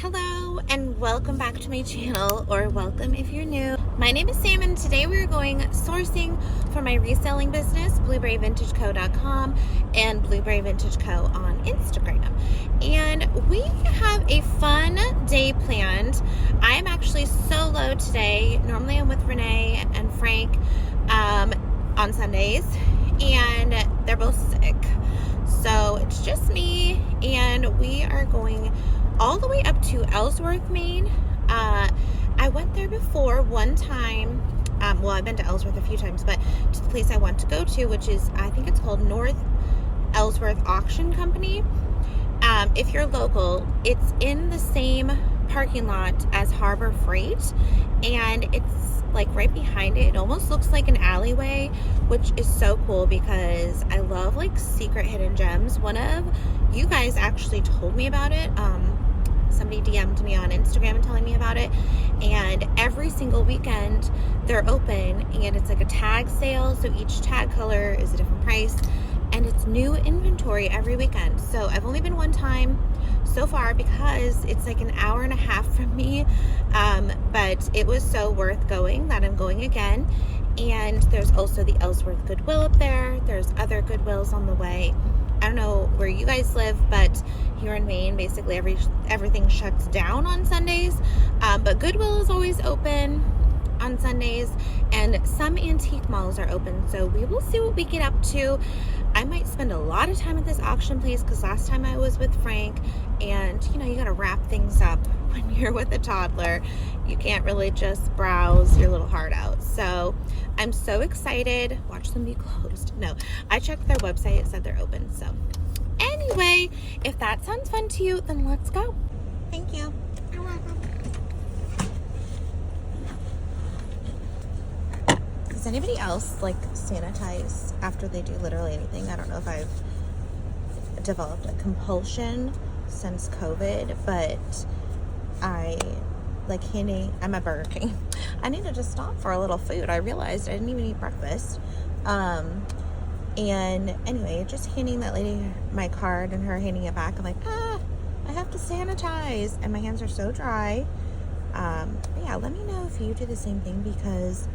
Hello and welcome back to my channel, or welcome if you're new. My name is Sam and today we're going sourcing for my reselling business, blueberryvintageco.com and Blueberry Vintage Co on Instagram. And we have a fun day planned. I am actually solo today. Normally I'm with Renee and Frank on Sundays, and they're both sick. So it's just me, and we are going all the way up to Ellsworth, Maine. I went there before one time. Well, I've been to Ellsworth a few times, but to the place I want to go to, which is, I think it's called North Ellsworth Auction Co. If you're local, it's in the same parking lot as Harbor Freight, and it's like right behind it. It almost looks like an alleyway, which is so cool because I love like secret hidden gems. One of you guys actually told me about it. Somebody DM'd me on Instagram and telling me about it, and every single weekend they're open, and it's like a tag sale, so each tag color is a different price, and it's new inventory every weekend. So I've only been one time so far because it's like an hour and a half from me, but it was so worth going that I'm going again. And there's also the Ellsworth Goodwill up there. There's other Goodwills on the way. I don't know where you guys live, but here in Maine, basically everything shuts down on Sundays. But Goodwill is always open on Sundays, and some antique malls are open. So we will see what we get up to. I might spend a lot of time at this auction place because last time I was with Frank, and you know, you got to wrap things up when you're with a toddler. You can't really just browse your little heart out. So I'm so excited. Watch them be closed. No, I checked their website. It said they're open. So anyway, if that sounds fun to you, then let's go. Thank you. You're welcome. Does anybody else like sanitize after they do literally anything? I don't know if I've developed a compulsion since COVID, but I like I'm at Burger King. I needed to stop for a little food. I realized I didn't even eat breakfast. And anyway, just handing that lady my card and her handing it back, I'm like, I have to sanitize, and my hands are so dry. But yeah, let me know if you do the same thing, because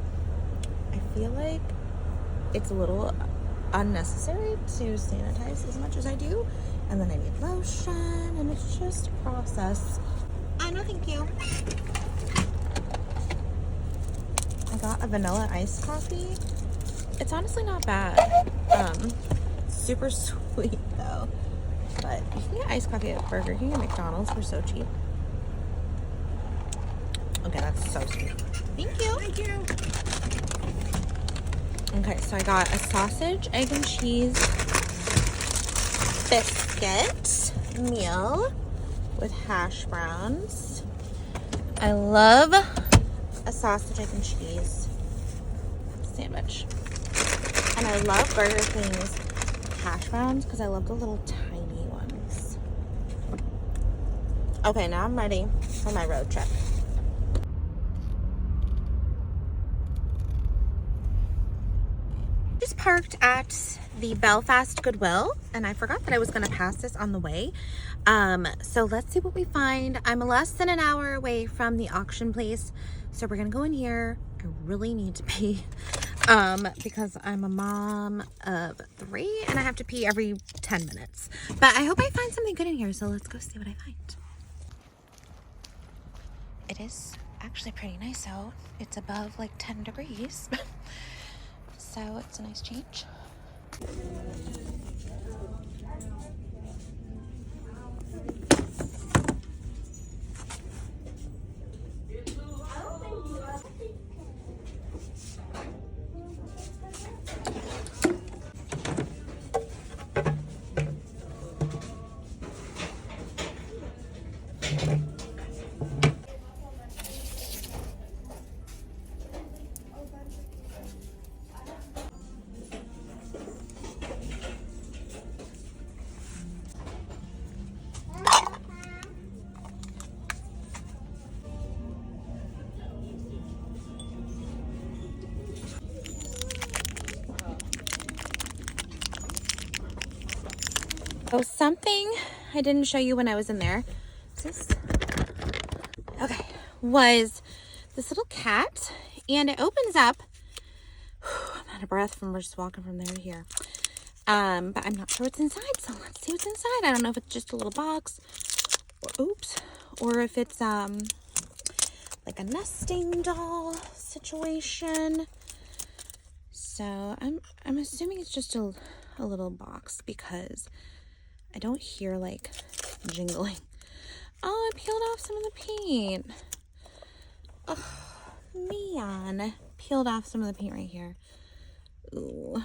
I feel like it's a little unnecessary to sanitize as much as I do, and then I need lotion, and it's just a process. No thank you. I got a vanilla iced coffee. It's honestly not bad. Super sweet though, but you can get iced coffee at Burger King and McDonald's for so cheap. Okay, that's so sweet. Thank you. Thank you. Okay, so I got a sausage, egg, and cheese biscuit meal with hash browns. I love a sausage, egg, and cheese sandwich. And I love Burger King's hash browns because I love the little tiny ones. Okay, now I'm ready for my road trip. Just parked at the Belfast Goodwill, and I forgot that I was going to pass this on the way. So let's see what we find. I'm less than an hour away from the auction place, so we're going to go in here. I really need to pee because I'm a mom of 3 and I have to pee every 10 minutes. But I hope I find something good in here, so let's go see what I find. It is actually pretty nice out. It's above like 10 degrees. So it's a nice change. Oh, something I didn't show you when I was in there. Is this was this little cat, and it opens up. I'm out of breath from just walking from there to here. But I'm not sure what's inside, so let's see what's inside. I don't know if it's just a little box, or if it's like a nesting doll situation. So I'm assuming it's just a little box because I don't hear like jingling. Oh, I peeled off some of the paint. Oh, man. Peeled off some of the paint right here. Ooh.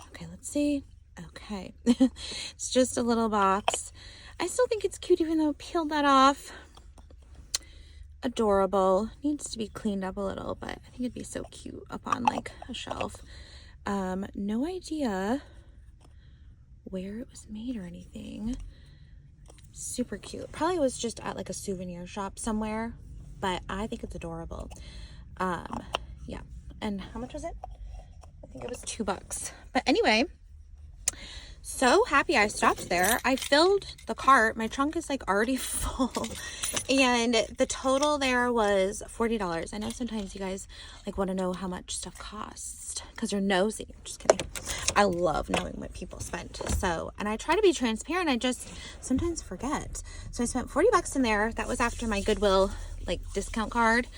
Okay, let's see. Okay. It's just a little box. I still think it's cute even though I peeled that off. Adorable. Needs to be cleaned up a little, but I think it'd be so cute up on like a shelf. No idea where it was made or anything. Super cute. Probably was just at like a souvenir shop somewhere, but I think it's adorable. Yeah. And how much was it? I think it was $2. But anyway, so happy I stopped there. I filled the cart. My trunk is like already full, and the total there was $40. I know sometimes you guys like want to know how much stuff costs because you're nosy. Just kidding. I love knowing what people spent. So, and I try to be transparent. I just sometimes forget. So I spent $40 in there. That was after my Goodwill like discount card.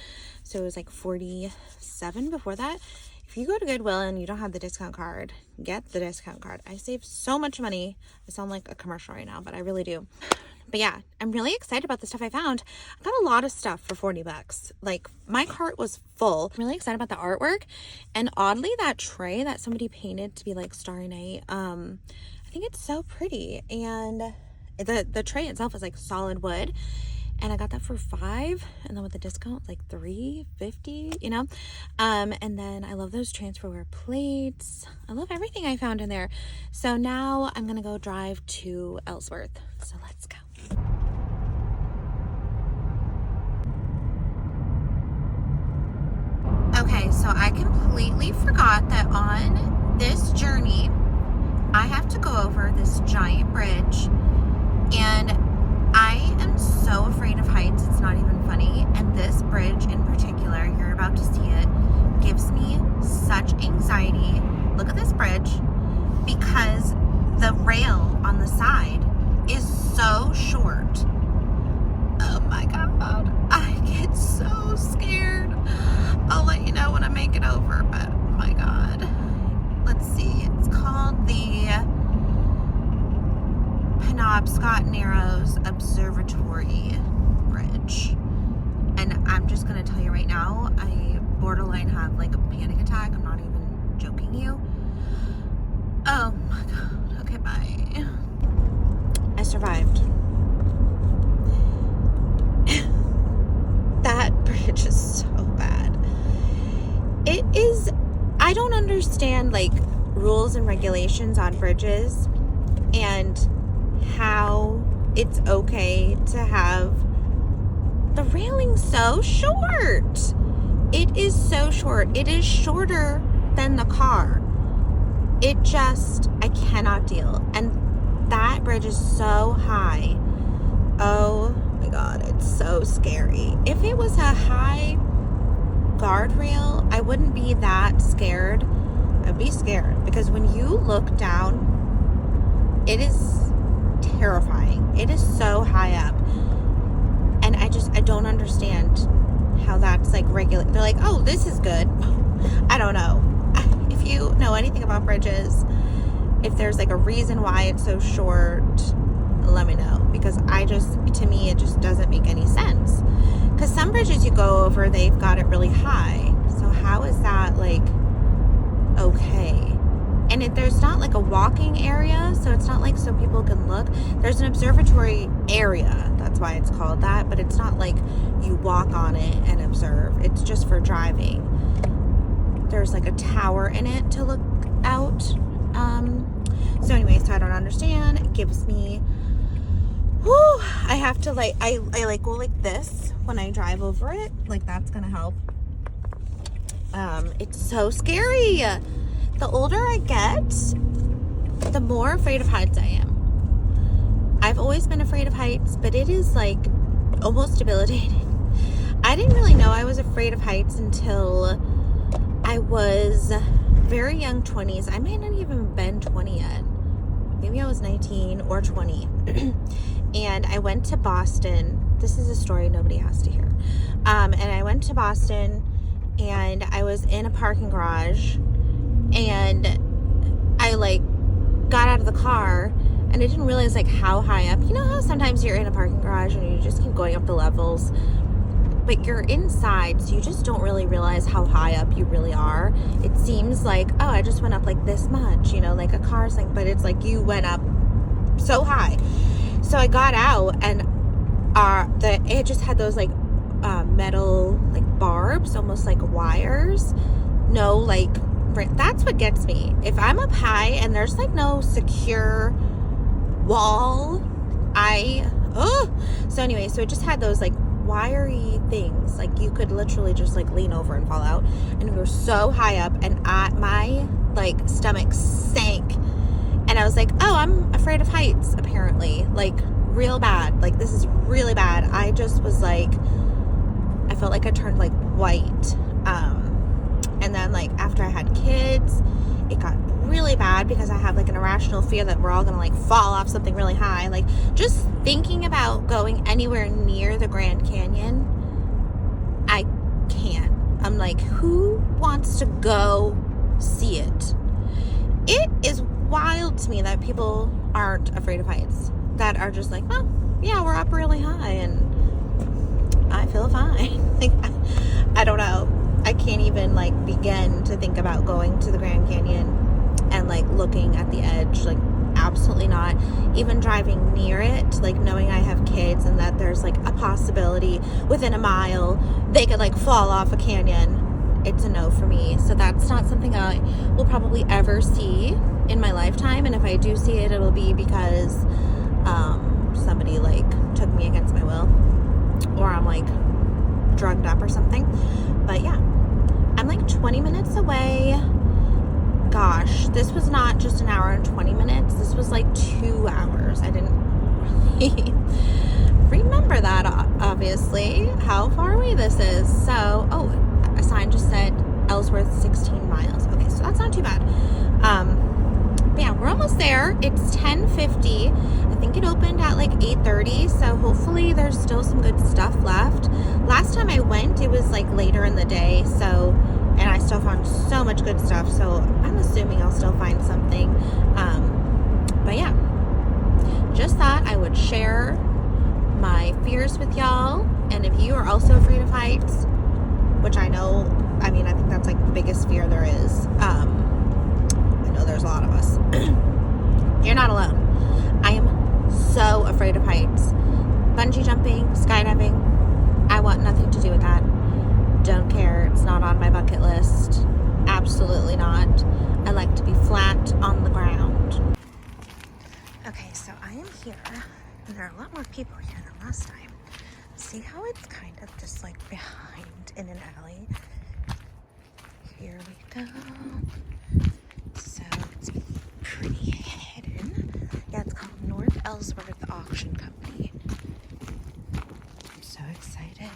So it was like $47 before that. If you go to Goodwill and you don't have the discount card, get the discount card. I saved so much money. I sound like a commercial right now, but I really do. But yeah, I'm really excited about the stuff I found. I got a lot of stuff for $40. Like my cart was full. I'm really excited about the artwork. And oddly, that tray that somebody painted to be like Starry Night, I think it's so pretty. And the tray itself is like solid wood. And I got that for $5, and then with the discount, like $3.50, you know? And then I love those transferware plates. I love everything I found in there. So now I'm gonna go drive to Ellsworth. So let's go. Okay, so I completely forgot that on this journey, I have to go over this giant bridge, and I am so afraid of heights, it's not even funny. And this bridge in particular, you're about to see it, gives me such anxiety. Look at this bridge, because the rail on the side is so short. Oh my God, I get so scared. I'll let you know when I make it over, but oh my God. Let's see, it's called the Penobscot Narrows Observatory Bridge. And I'm just gonna tell you right now, I borderline have like a panic attack. I'm not even joking you. Oh my God. Okay, bye. I survived. That bridge is so bad. It is, I don't understand like rules and regulations on bridges and how it's okay to have the railing so short. It is so short. It is shorter than the car. It just, I cannot deal. And that bridge is so high. Oh my God, it's so scary. If it was a high guardrail, I wouldn't be that scared. I'd be scared because when you look down, it is terrifying. It is so high up, and I don't understand how that's like regular. They're like, oh, this is good. I don't know. If you know anything about bridges, if there's like a reason why it's so short, let me know, because to me it just doesn't make any sense. Because some bridges you go over, they've got it really high, so how is that like okay? And there's not like a walking area, so it's not like so people can look. There's an observatory area, that's why it's called that, but it's not like you walk on it and observe. It's just for driving. There's like a tower in it to look out. So anyway, so I don't understand. It gives me, whew, I have to like, I like go like this when I drive over it. Like that's gonna help. It's so scary. The older I get, the more afraid of heights I am. I've always been afraid of heights, but it is like almost debilitating. I didn't really know I was afraid of heights until I was very young, 20s. I might not even been 20 yet. Maybe I was 19 or 20. And I went to Boston. This is a story nobody has to hear. And I went to Boston and I was in a parking garage and I like got out of the car and I didn't realize like how high up. You know how sometimes you're in a parking garage and you just keep going up the levels, but you're inside, so you just don't really realize how high up you really are. It seems like, oh, I just went up like this much, you know, like a car's like, but it's like you went up so high. So I got out and it just had those like metal like barbs, almost like wires. No, like that's what gets me. If I'm up high and there's like no secure wall, so anyway, so it just had those like wiry things, like you could literally just like lean over and fall out. And we were so high up and my like stomach sank and I was like, oh, I'm afraid of heights apparently, like real bad, like this is really bad. I just was like, I felt like I turned like white. And then like after I had kids, it got really bad because I have like an irrational fear that we're all gonna like fall off something really high. Like just thinking about going anywhere near the Grand Canyon, I can't. I'm like, who wants to go see it? It is wild to me that people aren't afraid of heights, that are just like, well, yeah, we're up really high and I feel fine. Like, I don't know. I can't even like begin to think about going to the Grand Canyon and like looking at the edge. Like absolutely not. Even driving near it, like knowing I have kids and that there's like a possibility within a mile they could like fall off a canyon, it's a no for me. So that's not something I will probably ever see in my lifetime. And if I do see it, it'll be because somebody like took me against my will, or I'm like drugged up or something. But yeah, I'm like 20 minutes away. Gosh, this was not just an hour and 20 minutes. This was like 2 hours. I didn't really remember that, obviously, how far away this is. So, oh, a sign just said Ellsworth 16 miles. Okay, so that's not too bad. But yeah, we're almost there. It's 10:50. I think it opened at like 8:30, so hopefully there's still some good stuff left. Last time I went, it was like later in the day, so, and I still found so much good stuff, so I'm assuming I'll still find something. But yeah, just thought I would share my fears with y'all. And if you are also afraid of heights, which I know, I mean, I think that's like the biggest fear there is. I know there's a lot of us. You're not alone. I am so afraid of heights. Bungee jumping, skydiving, I want nothing to do with that. Don't care. It's not on my bucket list. Absolutely not. I like to be flat on the ground. Okay, so I am here, and there are a lot more people here than last time. See how it's kind of just like behind in an alley? Here we go. So it's pretty hidden. Yeah, it's called North Ellsworth Auction Co. I'm so excited.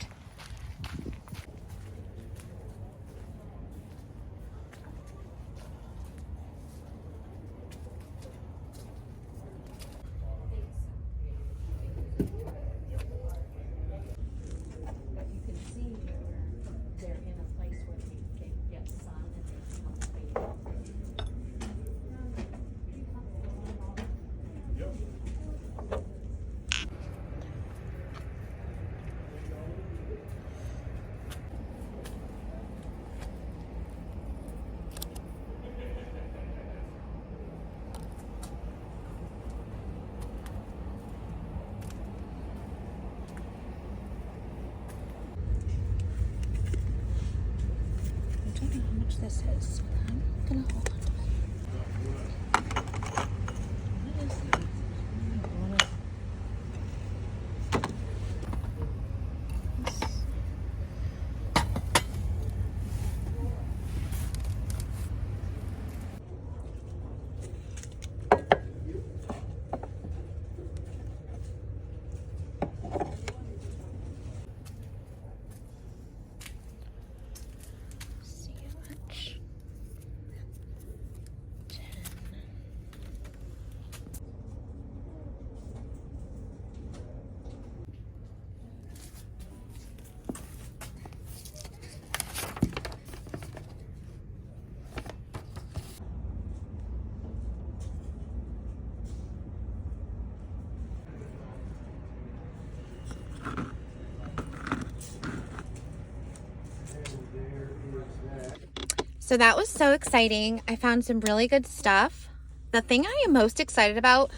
This is, but I'm gonna hold on to it. What is this? So that was so exciting. I found some really good stuff. The thing I am most excited about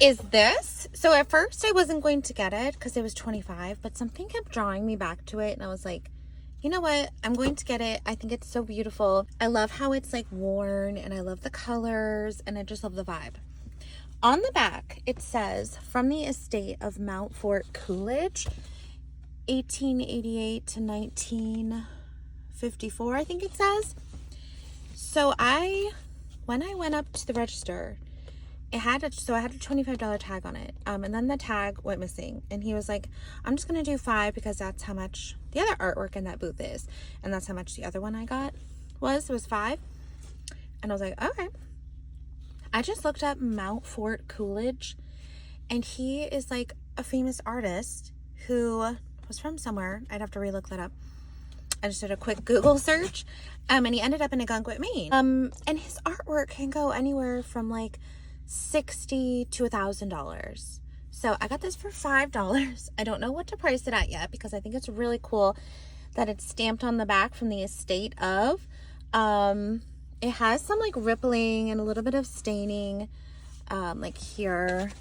is this. So at first I wasn't going to get it because it was $25, but something kept drawing me back to it, and I was like, you know what? I'm going to get it. I think it's so beautiful. I love how it's like worn, and I love the colors, and I just love the vibe. On the back, it says, from the estate of Mount Fort Coolidge, 1888 to 1954, I think it says. So when I went up to the register, I had a $25 tag on it. And then the tag went missing. And he was like, I'm just going to do $5 because that's how much the other artwork in that booth is. And that's how much the other one I got was. It was $5. And I was like, okay. I just looked up Mount Fort Coolidge, and he is like a famous artist who was from somewhere. I'd have to relook that up. I just did a quick Google search, and he ended up in Algonquin, Maine. And his artwork can go anywhere from like $60 to $1,000. So I got this for $5. I don't know what to price it at yet because I think it's really cool that it's stamped on the back from the estate of. It has some like rippling and a little bit of staining like here,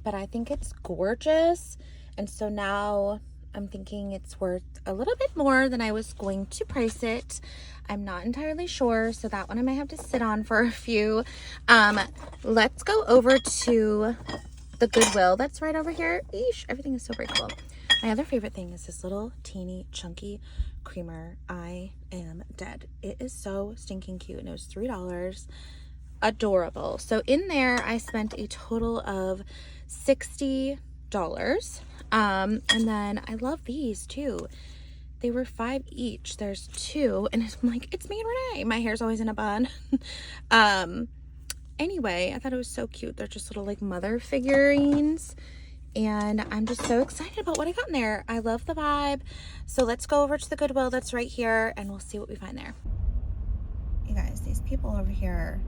but I think it's gorgeous. And so now I'm thinking it's worth a little bit more than I was going to price it. I'm not entirely sure, so that one I might have to sit on for a few. Let's go over to the Goodwill that's right over here. Eesh, everything is so breakable. My other favorite thing is this little teeny chunky creamer. I am dead. It is so stinking cute, and it was $3. Adorable. So in there I spent a total of $60. And then I love these too. They were $5 each. There's 2, and I'm like, it's me and Renee. My hair's always in a bun. Anyway, I thought it was so cute. They're just little like mother figurines, and I'm just so excited about what I got in there. I love the vibe. So let's go over to the Goodwill that's right here, and we'll see what we find there. You guys, these people over here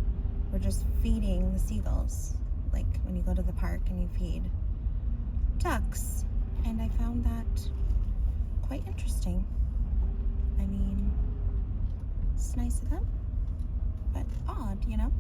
were just feeding the seagulls, like when you go to the park and you feed ducks, and I found that quite interesting. I mean, it's nice of them, but odd, you know?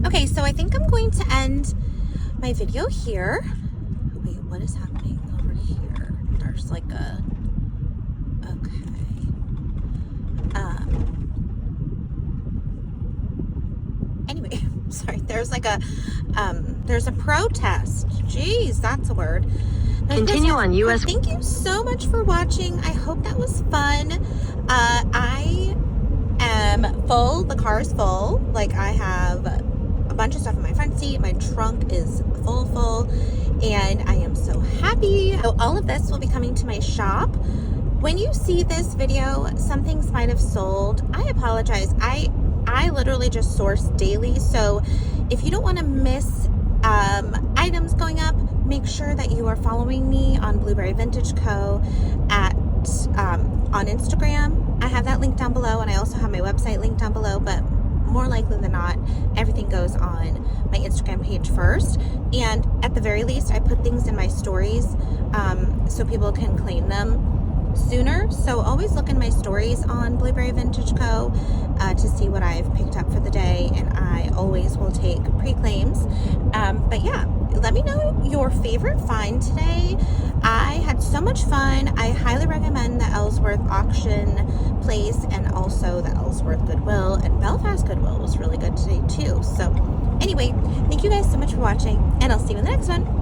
Okay, so I think I'm going to end my video here. Wait, what is happening over here? There's like a, okay. Anyway, sorry, there's like a, there's a protest. Jeez, that's a word. Continue on US. Thank you so much for watching. I hope that was fun. I am full. The car is full. Like, I have a bunch of stuff in my front seat. My trunk is full, and I am so happy. So all of this will be coming to my shop. When you see this video, some things might have sold. I apologize. I literally just source daily, so if you don't want to miss items going up, make sure that you are following me on Blueberry Vintage Co. on Instagram. I have that link down below, and I also have my website linked down below, but more likely than not, everything goes on my Instagram page first. And at the very least, I put things in my stories so people can claim them sooner. So always look in my stories on Blueberry Vintage Co. To see what I've picked up for the day, and I always will take pre-claims. But yeah, let me know your favorite find today. I had so much fun. I highly recommend the Ellsworth Auction place, and also the Ellsworth Goodwill, and Belfast Goodwill was really good today too. So anyway, thank you guys so much for watching, and I'll see you in the next one.